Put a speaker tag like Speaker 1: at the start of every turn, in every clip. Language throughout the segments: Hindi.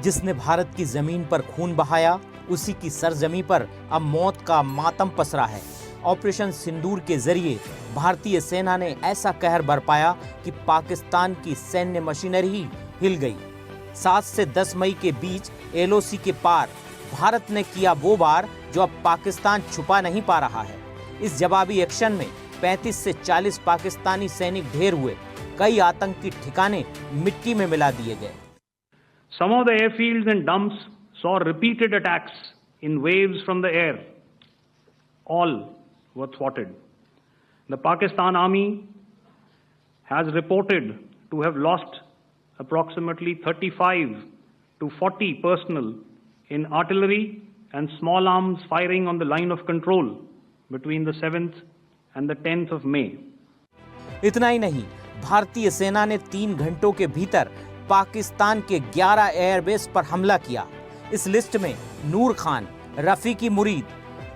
Speaker 1: जिसने भारत की जमीन पर खून बहाया, उसी की सरजमी पर अब मौत का मातम पसरा है। ऑपरेशन सिंदूर के जरिए भारतीय सेना ने ऐसा कहर बरपाया कि पाकिस्तान की सैन्य मशीनरी ही हिल गई। 7 से 10 मई के बीच एलओसी के पार भारत ने किया वो वार जो अब पाकिस्तान छुपा नहीं पा रहा है। इस जवाबी एक्शन में 35 से 40 पाकिस्तानी सैनिक ढेर हुए, कई आतंकी ठिकाने मिट्टी में मिला दिए गए।
Speaker 2: Some of the airfields and dumps saw repeated attacks in waves from the air. All were thwarted. The Pakistan Army has reported to have lost approximately 35 to 40 personnel in artillery and small arms firing on the line of control between the 7th and the 10th of May.
Speaker 1: इतना ही नहीं, भारतीय सेना ने 3 घंटों के भीतर पाकिस्तान के 11 एयरबेस पर हमला किया। इस लिस्ट में नूर खान, रफीकी मुरीद,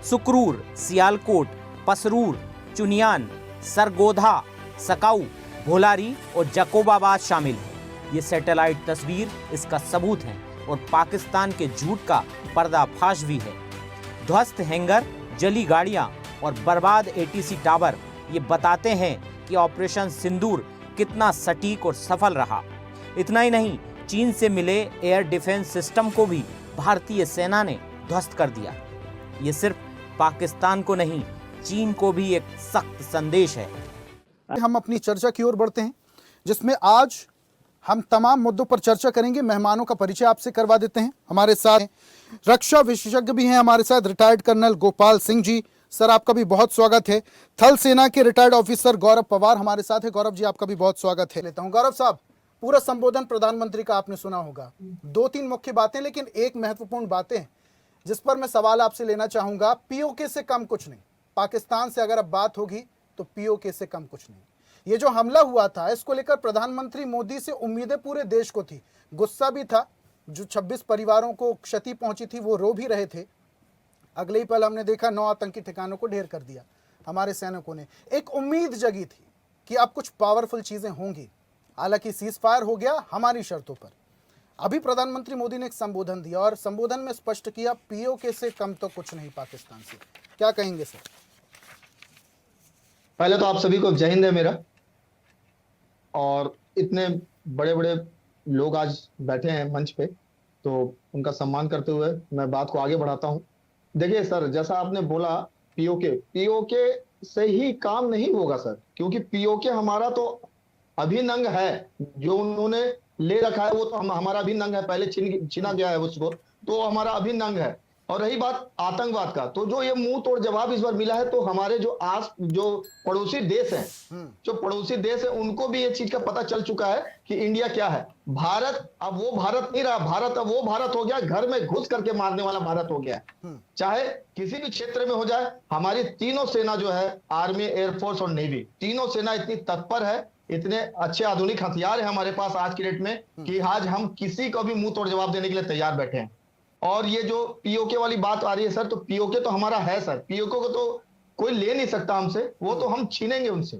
Speaker 1: सुकरूर, सियालकोट, पसरूर, चुनियान, सरगोधा, सकाऊ, भोलारी और जकोबाबाद शामिल है। ये सैटेलाइट तस्वीर इसका सबूत है और पाकिस्तान के झूठ का पर्दाफाश भी है। ध्वस्त हैंगर, जली गाड़ियां और बर्बाद एटीसी टावर ये बताते हैं कि ऑपरेशन सिंदूर कितना सटीक और सफल रहा। इतना ही नहीं, चीन से मिले एयर डिफेंस सिस्टम को भी भारतीय सेना ने ध्वस्त कर दिया। ये सिर्फ पाकिस्तान को नहीं, चीन को भी एक सख्त संदेश है।
Speaker 3: हम अपनी चर्चा की ओर बढ़ते हैं, जिसमें आज हम तमाम मुद्दों पर चर्चा करेंगे। मेहमानों का परिचय आपसे करवा देते हैं। हमारे साथ रक्षा विशेषज्ञ भी हैं हमारे साथ, retired colonel Gopal Singh ji. Sir, आपका भी बहुत स्वागत है। थल सेना के रिटायर्ड ऑफिसर गौरव पवार हमारे साथ है। गौरव जी, आपका भी बहुत स्वागत है। लेता हूं गौरव साहब, पूरा संबोधन प्रधानमंत्री का आपने सुना होगा। 2-3 मुख्य बातें, लेकिन एक महत्वपूर्ण बातें जिस पर मैं सवाल आपसे लेना चाहूंगा। पीओके से कम कुछ नहीं, पाकिस्तान से अगर अब बात होगी तो पीओके से कम कुछ नहीं। ये जो हमला हुआ था, इसको लेकर प्रधानमंत्री मोदी से उम्मीदें पूरे देश को थी, गुस्सा भी था। जो 26 परिवारों को क्षति पहुंची थी वो रो भी रहे थे। अगले ही पल हमने देखा 9 आतंकी ठिकानों को ढेर कर दिया हमारे सैनिकों ने। एक उम्मीद जगी थी कि अब कुछ पावरफुल चीजें होंगी। हालांकि सीज फायर हो गया हमारी शर्तों पर। अभी प्रधानमंत्री मोदी ने एक संबोधन दिया और संबोधन में स्पष्ट किया पीओके से कम तो कुछ नहीं पाकिस्तान से। क्या कहेंगे सर?
Speaker 4: पहले तो आप सभी को जय हिंद है मेरा। और इतने बड़े बड़े लोग आज बैठे हैं मंच पे, तो उनका सम्मान करते हुए मैं बात को आगे बढ़ाता हूं। देखिए सर, जैसा आपने बोला पीओके से ही काम नहीं होगा सर, क्योंकि पीओके हमारा तो अभिन्न अंग है। जो उन्होंने ले रखा है वो तो हमारा अभिन्न अंग है, पहले छीना गया है उसको, तो हमारा अभिन्न अंग है। और रही बात आतंकवाद का, तो जो ये मुंह तोड़ जवाब इस बार मिला है, तो हमारे जो पड़ोसी देश हैं, उनको भी ये चीज का पता चल चुका है कि इंडिया क्या है। भारत अब वो भारत नहीं रहा, भारत अब वो भारत हो गया, घर में घुस करके मारने वाला भारत हो गया है। चाहे किसी भी क्षेत्र में हो जाए, हमारी तीनों सेना जो है, आर्मी, एयरफोर्स और नेवी, तीनों सेना इतनी तत्पर है, इतने अच्छे आधुनिक हथियार है हमारे पास आज की डेट में कि आज हम किसी को भी मुंह तोड़ जवाब देने के लिए तैयार बैठे हैं। और ये जो पीओके वाली बात आ रही है सर, तो पीओके तो हमारा है सर। पीओके को तो कोई ले नहीं सकता हमसे, वो तो हम छीनेंगे उनसे,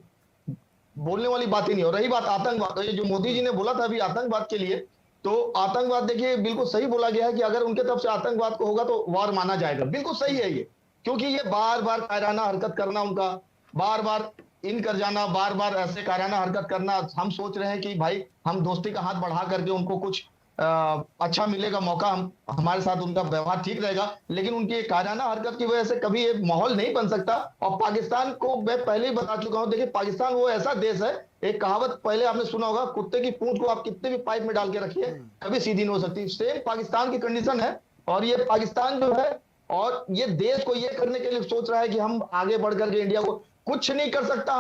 Speaker 4: बोलने वाली बात ही नहीं। और रही बात आतंकवाद, ये जो मोदी जी ने बोला था अभी आतंकवाद के लिए, तो आतंकवाद देखिए बिल्कुल सही बोला गया है कि अगर उनके तरफ से आतंकवाद को होगा तो वार माना जाएगा। बिल्कुल सही है ये, क्योंकि ये बार बार कायराना हरकत करना, उनका बार बार इन कर जाना, बार बार ऐसे कायराना हरकत करना। हम सोच रहे हैं कि भाई हम दोस्ती का हाथ बढ़ा करके उनको कुछ अच्छा मिलेगा मौका, हमारे साथ उनका व्यवहार ठीक रहेगा, लेकिन उनकी कायराना हरकत की वजह से कभी ये माहौल नहीं बन सकता। और पाकिस्तान को मैं पहले ही बता चुका हूं, देखिए पाकिस्तान वो ऐसा देश है, एक कहावत पहले आपने सुना होगा, कुत्ते की पूंछ को आप कितने भी पाइप में डाल के रखिए कभी सीधी नहीं हो सकती। सेम पाकिस्तान की कंडीशन है। और ये पाकिस्तान जो है, और ये देश को ये करने के लिए सोच रहा है कि हम आगे बढ़ करके इंडिया को कुछ नहीं कर सकता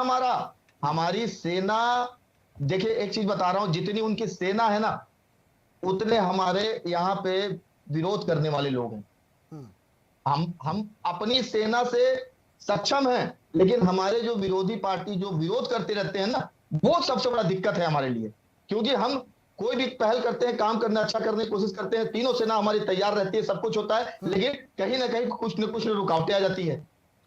Speaker 4: हमारी सेना। देखिए एक चीज बता रहा हूं, जितनी उनकी सेना है ना, उतने हमारे यहाँ पे विरोध करने वाले लोग हैं। हम अपनी सेना से सक्षम हैं, लेकिन हमारे जो विरोधी पार्टी जो विरोध करते रहते हैं ना, वो सबसे बड़ा दिक्कत है हमारे लिए। क्योंकि हम कोई भी पहल करते हैं, काम करना अच्छा करने की कोशिश करते हैं, तीनों सेना हमारी तैयार रहती है, सब कुछ होता है, लेकिन कहीं ना कहीं कुछ न कुछ रुकावटें आ जाती है।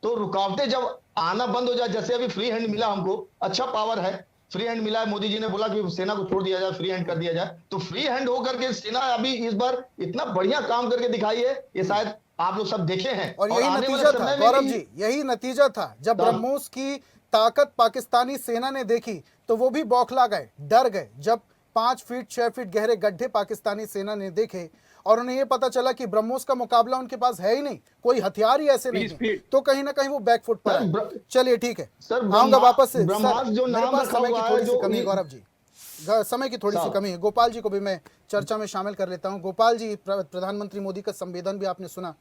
Speaker 4: तो रुकावटें जब आना बंद हो जाए, जैसे अभी फ्री हैंड मिला हमको, अच्छा पावर है, फ्री हैंड मिला है, मोदी जी ने बोला कि सेना को छोड़ दिया जाए, फ्री हैंड कर दिया जाए, तो फ्री हैंड होकर के सेना अभी इस बार इतना बढ़िया काम करके दिखाई है, ये शायद आप लोग सब देखे हैं।
Speaker 3: और यही
Speaker 4: आने वाले
Speaker 3: नतीजा था
Speaker 4: समय में
Speaker 3: गौरव
Speaker 4: भी-
Speaker 3: जी, यही नतीजा था। जब
Speaker 4: हाँ।
Speaker 3: ब्रह्मोस की ताकत पाकिस्तानी सेना ने देखी तो वो भी बौखला गए, डर गए। जब 5 फीट 6 फीट गहरे गड्ढे पाकिस्तानी सेना ने देखे और उन्हें ये पता चला कि ब्रह्मोस का मुकाबला उनके पास है ही नहीं, कोई हथियार ही ऐसे नहीं है, तो कहीं ना कहीं वो बैकफुट पर
Speaker 4: सर,
Speaker 3: आए। चलिए ठीक है,
Speaker 4: सर,
Speaker 3: आऊंगा वापस से।
Speaker 4: ब्रह्मास्त्र
Speaker 3: सर,
Speaker 4: जो
Speaker 3: मेरे
Speaker 4: नाम
Speaker 3: पास
Speaker 4: रखा
Speaker 3: समय की
Speaker 4: हुआ
Speaker 3: थोड़ी
Speaker 4: है,
Speaker 3: सी
Speaker 4: जो
Speaker 3: कमी है
Speaker 4: ये-
Speaker 3: गौरव जी, समय की थोड़ी सी
Speaker 4: साहब।
Speaker 3: कमी है। गोपाल जी को भी मैं चर्चा में शामिल कर लेता हूं। गोपाल जी, प्रधानमंत्री मोदी का संबोधन भी आपने सुना।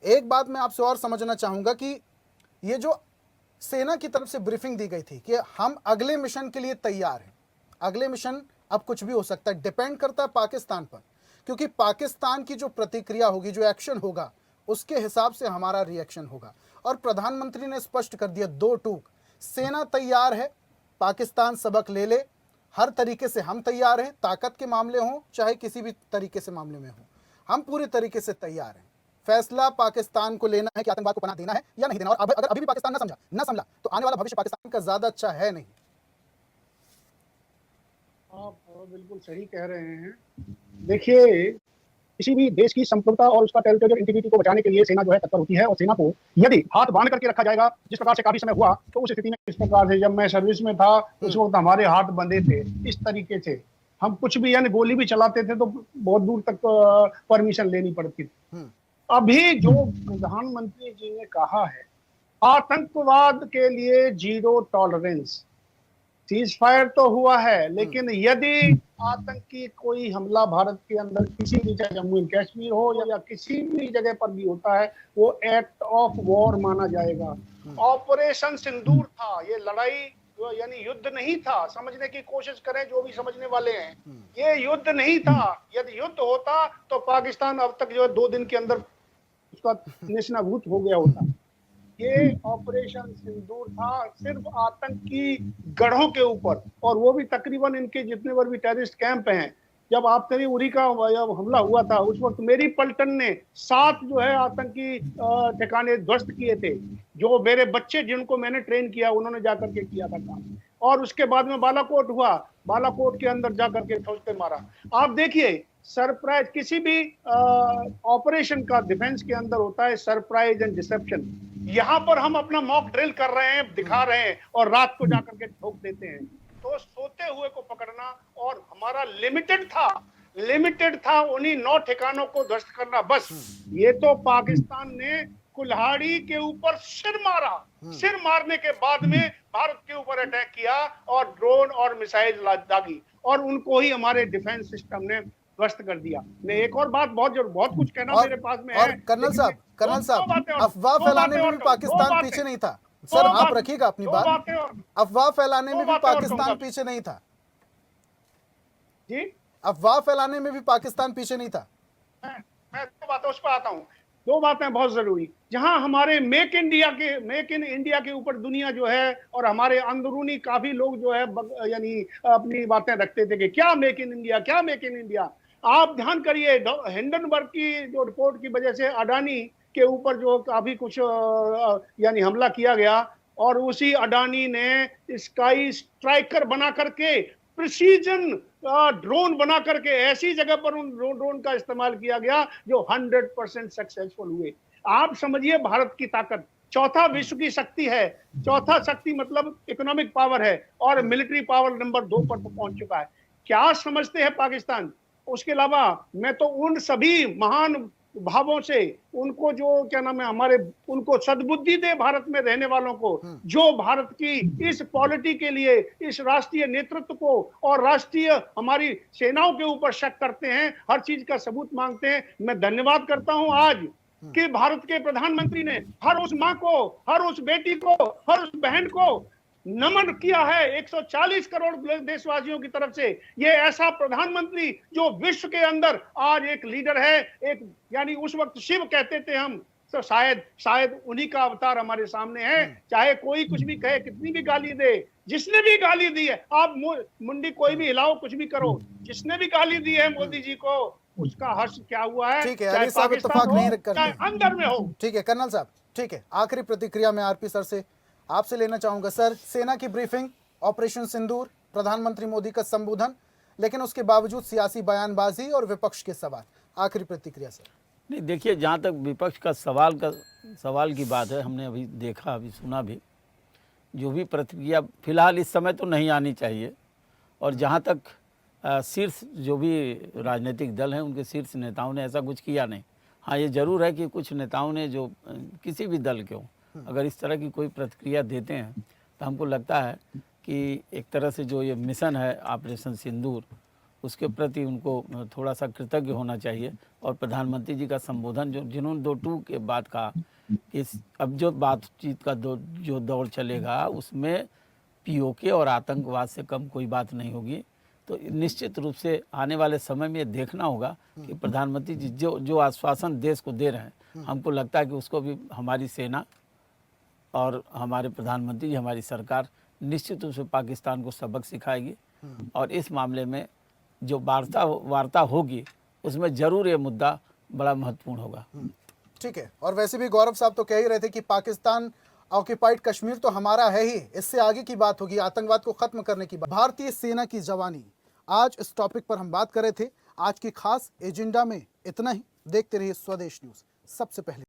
Speaker 3: एक बात मैं आपसे और समझना चाहूंगा कि ये जो सेना की तरफ से ब्रीफिंग दी गई थी कि हम अगले मिशन के लिए तैयार हैं, अगले मिशन अब कुछ भी हो सकता है, डिपेंड करता है पाकिस्तान पर, क्योंकि पाकिस्तान की जो प्रतिक्रिया होगी, जो एक्शन होगा, उसके हिसाब से हमारा रिएक्शन होगा। और प्रधानमंत्री ने स्पष्ट कर दिया, 2 टूक, सेना तैयार है, पाकिस्तान सबक ले ले, हर तरीके से हम तैयार हैं, ताकत के मामले हों चाहे किसी भी तरीके से मामले में हो, हम पूरी तरीके से तैयार हैं। फैसला पाकिस्तान को लेना है कि आतंकवाद को पनाह देना है या नहीं देना। और अगर अभी भी पाकिस्तान न संभला तो आने वाला भविष्य पाकिस्तान का ज्यादा अच्छा है नहीं।
Speaker 5: आप बिल्कुल सही कह रहे हैं। देखिए, किसी भी देश की संप्रभुता और उसका टेरिटोरियल इंटीग्रिटी को बचाने के लिए सेना जो है तत्पर होती है, और सेना को यदि हाथ बांध करके रखा जाएगा, जिस प्रकार से काफी समय हुआ, तो उस स्थिति में इस प्रकार से, जब मैं सर्विस में था उस वक्त हमारे हाथ बंधे थे, इस तरीके से हम कुछ भी यानी गोली भी चलाते थे तो बहुत दूर तक परमिशन लेनी पड़ती थी। अभी जो प्रधानमंत्री जी ने कहा है, आतंकवाद के लिए 0 टॉलरेंस, सीज फायर तो हुआ है, लेकिन यदि आतंकी कोई हमला भारत के अंदर किसी भी जगह, जम्मू एंड कश्मीर हो या किसी भी जगह पर भी होता है, वो एक्ट ऑफ वॉर माना जाएगा। ऑपरेशन सिंदूर था, ये लड़ाई यानी युद्ध नहीं था। समझने की कोशिश करें जो भी समझने वाले हैं, ये युद्ध नहीं था। यदि युद्ध होता तो पाकिस्तान अब तक जो है 2 दिन के अंदर उसका निशानाभूत हो गया होता। ये ऑपरेशन सिंदूर था सिर्फ आतंकी गढ़ों के ऊपर, और वो भी तकरीबन इनके जितने पर भी टेररिस्ट कैंप हैं। जब आपने उरी का जब हमला हुआ था, उस वक्त मेरी पलटन ने 7 जो है आतंकी ठिकाने ध्वस्त किए थे। जो मेरे बच्चे जिनको मैंने ट्रेन किया, उन्होंने जाकर के किया था काम। और उसके बाद में बालाकोट हुआ, बालाकोट के अंदर जाकर के ठोस के मारा। आप देखिए, सरप्राइज किसी भी ऑपरेशन का डिफेंस के अंदर होता है, सरप्राइज एंड डिसेप्शन। यहाँ पर हम अपना मॉक ड्रिल कर रहे हैं, दिखा रहे हैं, और रात को जाकर के ठोक देते हैं। तो सोते हुए को पकड़ना, और हमारा लिमिटेड था उन्हीं 9 ठिकानों को ध्वस्त करना, बस। ये तो पाकिस्तान ने कुल्हाड़ी के ऊपर सिर मारा, सिर मारने के बाद में भारत के ऊपर अटैक किया और ड्रोन और मिसाइल दागी, और उनको ही हमारे डिफेंस सिस्टम ने ध्वस्त कर दिया। मैं एक और बात, बहुत कुछ कहना मेरे पास में है।
Speaker 3: और कर्नल साहब, अफवाह फैलाने में भी पाकिस्तान पीछे नहीं था। सर, आप रखिएगा अपनी बात। अफवाह फैलाने में भी पाकिस्तान पीछे नहीं था
Speaker 5: जी,
Speaker 3: अफवाह फैलाने में भी पाकिस्तान पीछे नहीं था।
Speaker 5: मैं 2 बातें उस पर आता हूँ। 2 बातें बहुत जरूरी। जहां हमारे मेक इन इंडिया के ऊपर दुनिया जो है, और हमारे अंदरूनी काफी लोग जो है यानी अपनी बातें रखते थे कि क्या मेक इन इंडिया, क्या मेक इन इंडिया। आप ध्यान करिए, हिंडनबर्ग की जो रिपोर्ट की वजह से अडानी के ऊपर जो काफी कुछ यानी हमला किया गया, और उसी अडानी ने स्काई स्ट्राइकर बना करके, प्रिसीजन ड्रोन बना करके ऐसी जगह पर उन ड्रोन का इस्तेमाल किया गया जो 100% सक्सेसफुल हुए। आप समझिए भारत की ताकत, चौथा विश्व की शक्ति है, चौथा शक्ति मतलब इकोनॉमिक पावर है, और मिलिट्री पावर नंबर 2 पर पहुंच चुका है। क्या समझते हैं पाकिस्तान? उसके अलावा मैं तो उन सभी महान भावों से, उनको जो क्या नाम है हमारे, उनको सद्बुद्धि दे भारत में रहने वालों को, जो भारत की इस पॉलिटी के लिए, इस राष्ट्रीय नेतृत्व को और राष्ट्रीय हमारी सेनाओं के ऊपर शक करते हैं, हर चीज का सबूत मांगते हैं। मैं धन्यवाद करता हूं आज कि भारत के प्रधानमंत्री ने हर उस मां को, हर उस बेटी को, हर उस बहन को नमन किया है 140 करोड़ देशवासियों की तरफ से। ये ऐसा प्रधानमंत्री जो विश्व के अंदर आज एक लीडर है, एक यानी उस वक्त शिव कहते थे हम, तो शायद उन्हीं का अवतार हमारे सामने है। चाहे कोई कुछ भी कहे, कितनी भी गाली दे, जिसने भी गाली दी है, आप मुंडी कोई भी हिलाओ, कुछ भी करो, जिसने भी गाली दी है मोदी जी को, उसका हर्ष क्या हुआ है,
Speaker 3: ठीक है,
Speaker 5: चाहे पाकिस्तान हो, चाहे अंदर में हो।
Speaker 3: ठीक है कर्नल साहब, ठीक है, आखिरी प्रतिक्रिया में आरपी सर से आपसे लेना चाहूंगा। सर, सेना की ब्रीफिंग, ऑपरेशन सिंदूर, प्रधानमंत्री मोदी का संबोधन, लेकिन उसके बावजूद सियासी बयानबाजी और विपक्ष के सवाल। आखिरी प्रतिक्रिया सर।
Speaker 6: नहीं, देखिए, जहाँ तक विपक्ष का सवाल की बात है, हमने अभी देखा, अभी सुना भी, जो भी प्रतिक्रिया फिलहाल इस समय तो नहीं आनी चाहिए। और जहाँ तक शीर्ष जो भी राजनीतिक दल हैं, उनके शीर्ष नेताओं ने ऐसा कुछ किया नहीं। हाँ, ये ज़रूर है कि कुछ नेताओं ने, जो किसी भी दल के हों, अगर इस तरह की कोई प्रतिक्रिया देते हैं तो हमको लगता है कि एक तरह से जो ये मिशन है ऑपरेशन सिंदूर, उसके प्रति उनको थोड़ा सा कृतज्ञ होना चाहिए। और प्रधानमंत्री जी का संबोधन, जिन्होंने 2 के बाद कहा कि अब जो बातचीत का जो दौर चलेगा, उसमें पीओके और आतंकवाद से कम कोई बात नहीं होगी। तो निश्चित रूप से आने वाले समय में देखना होगा कि प्रधानमंत्री जी जो आश्वासन देश को दे रहे हैं, हमको लगता है कि उसको भी हमारी सेना और हमारे प्रधानमंत्री जी, हमारी सरकार निश्चित रूप से पाकिस्तान को सबक सिखाएगी। और इस मामले में जो वार्ता होगी, उसमें जरूर ये मुद्दा बड़ा महत्वपूर्ण होगा।
Speaker 3: ठीक है। और वैसे भी गौरव साहब तो कह ही रहे थे कि पाकिस्तान ऑक्यूपाइड कश्मीर तो हमारा है ही, इससे आगे की बात होगी, आतंकवाद को खत्म करने की बात। भारतीय सेना की जवानी, आज इस टॉपिक पर हम बात कर रहे थे। आज की खास एजेंडा में इतना ही। देखते रहिए स्वदेश न्यूज, सबसे पहले।